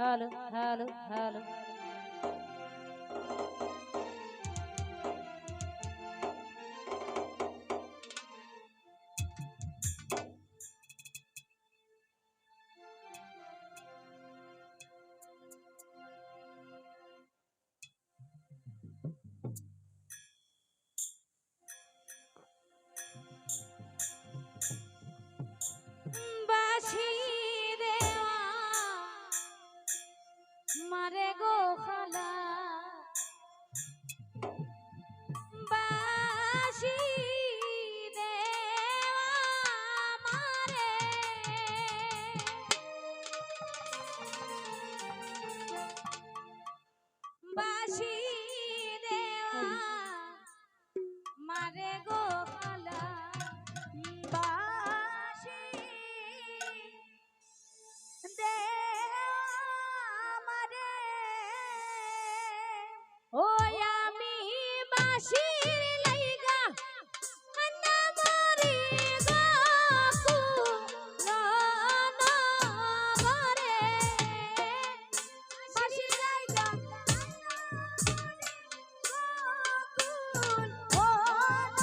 hello hello hello বাঁশি দেওয়া মারে গো খালা বাঁশি দেওয়া মারে বাঁশি দেওয়া মারে গো খালা বাঁশি ও আমি বাঁশির লাইগা কান্না মরি গো কুলনগরে বাঁশির লাইগা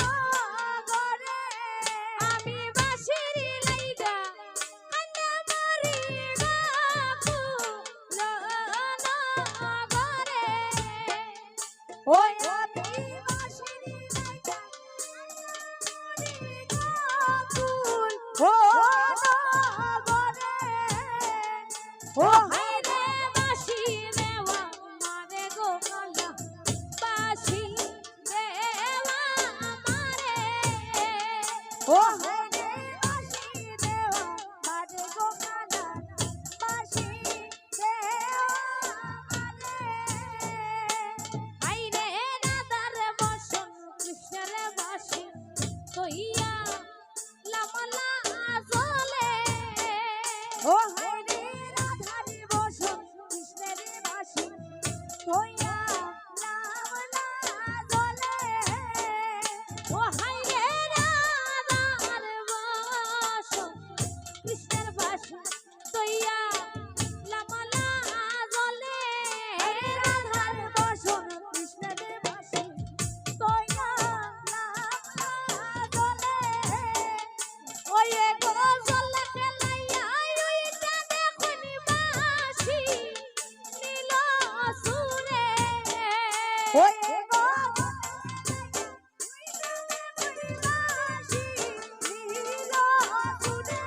কুলনগরে আমি বাঁশির লাইগা কান্না মরি গো কুলনগরে ওই আমি বাঁশির লাইগা কুল ও নগরে ও হায়রে বাঁশি দেওয়া মারে গো খালা বাঁশি দেওয়া মারে ও হায়রে বাঁশি দেওয়া মারে গো খালা বাঁশি দেওয়া মারে হায়রে রাধার বসন কৃষ্ণের বাঁশি তইয়া লামলা জলে ও হায়রে রাধার বসন কৃষ্ণের বাঁশি তইয়া লামলা জলে ও হায়রে রাধার বসন কৃষ্ণের বাঁশি তইয়া লামলা জলে রাধার বসন কৃষ্ণের বাঁশি তইয়া লামলা জলে ওই গো জলে খেলাইয়া ওইটা দেখুনি বাঁশি নীল সুরে ওই গো বাঁশি নীল সুরে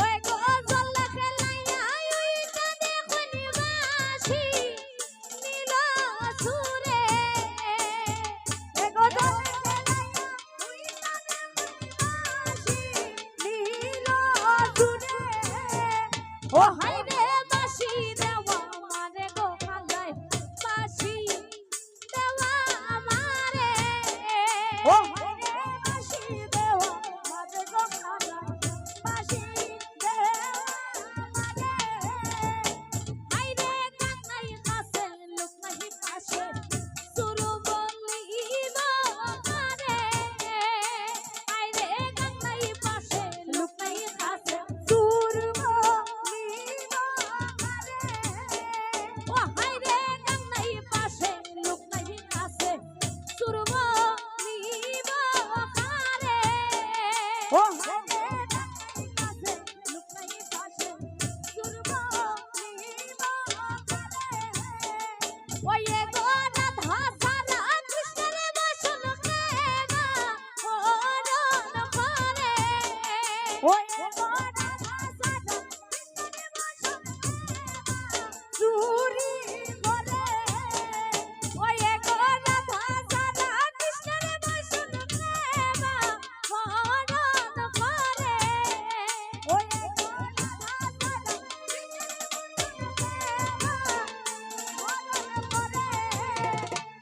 ওই গো জলে খেলাইয়া ওইটা দেখুনি বাঁশি নীল সুরে ওই গো জলে খেলাইয়া ওইটা দেখুনি বাঁশি নীল সুরে ও হায়রে বাঁশি দেওয়া মারে গো খালায় বাঁশি দেওয়া মারে ও হায়রে বাঁশি দেওয়া মারে গো খালায় বাঁশি দেওয়া মারে হায়রে কাকাই কাছে লোক নাহি পাশে সুরু বলিব কারে হায়রে কাকাই পাশে লোক নাহি কাছে সুরু বলিব কারে ও হায়রে কাকাই পাশে লোক নাহি কাছে সুরু বলিব কারে ও হায়রে কাকাই কাছে লোক নাহি পাশে সুরু বলিব কারে ওই গো রাধা সারা কৃষ্ণের বাসন প্রেমা হরণ করে ওই গো রাধা সারা কৃষ্ণের বাসন প্রেমা চুরি করে ওই গো রাধা সারা কৃষ্ণের বাসন প্রেমা হরণ করে ওই গো রাধা সারা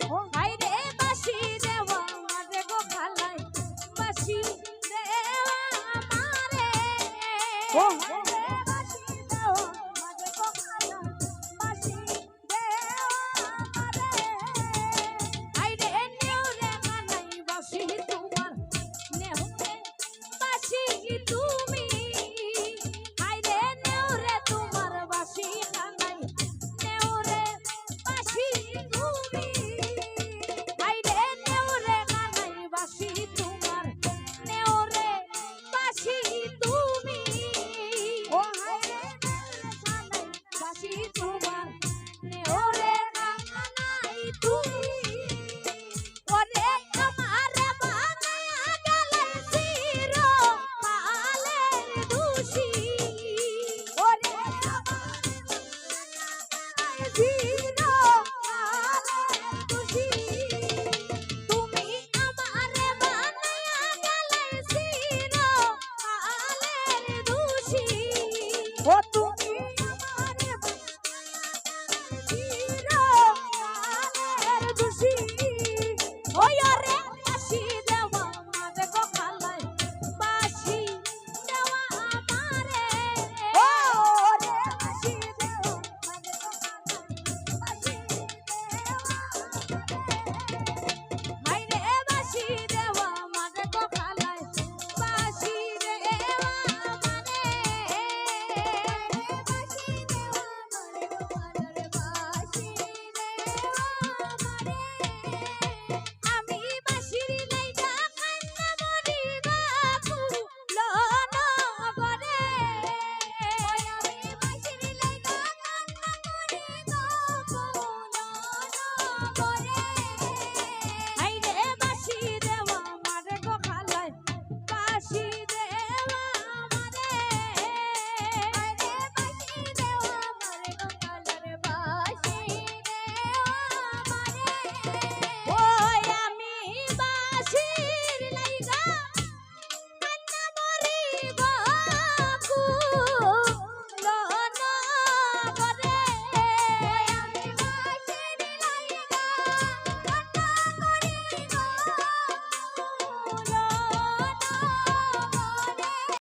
ও হায়রে বাঁশি দেওয়া মারে গো খালায় বাঁশি দেওয়া মারে ও হায়রে বাঁশি দেওয়া মারে গো খালায় বাঁশি দেওয়া মারে হায়রে নেউরে কানাই বাঁশি তোমার নেউরে বাঁশি তুমি হায়রে নেউরে তোমার বাঁশি দোষী ওরে আমার চিরকালের দোষী তুমি আমারে বানায়া গেলে চিরকালের দোষী ও তুমি আমারে চিরকালের দোষী ওই রে বাঁশি দেওয়া আমারে গো খালায় বাঁশি দেওয়া আমারে ও রে বাঁশি দেওয়া আমারে গো খালায় হাইরে বাঁশি দেওয়া আমারে গো খালায় বাঁশি দেওয়া আমারে বাঁশি দেওয়া আমারে গো খালায় বাঁশি দেওয়া আমারে আমি বাঁশির লাইগা কান্না মরি বাপু লনগরে আমি বাঁশির লাইগা কান্না মরি বাপু লনগরে হাইরে বাঁশি দেওয়া আমারে গো খালায় বাঁশি দেওয়া আমারে হাইরে বাঁশি দেওয়া আমারে গো খালায় বাঁশি দেওয়া আমারে ওই আমি বাঁশির লাইগা কান্না মরি বাপু লনগরে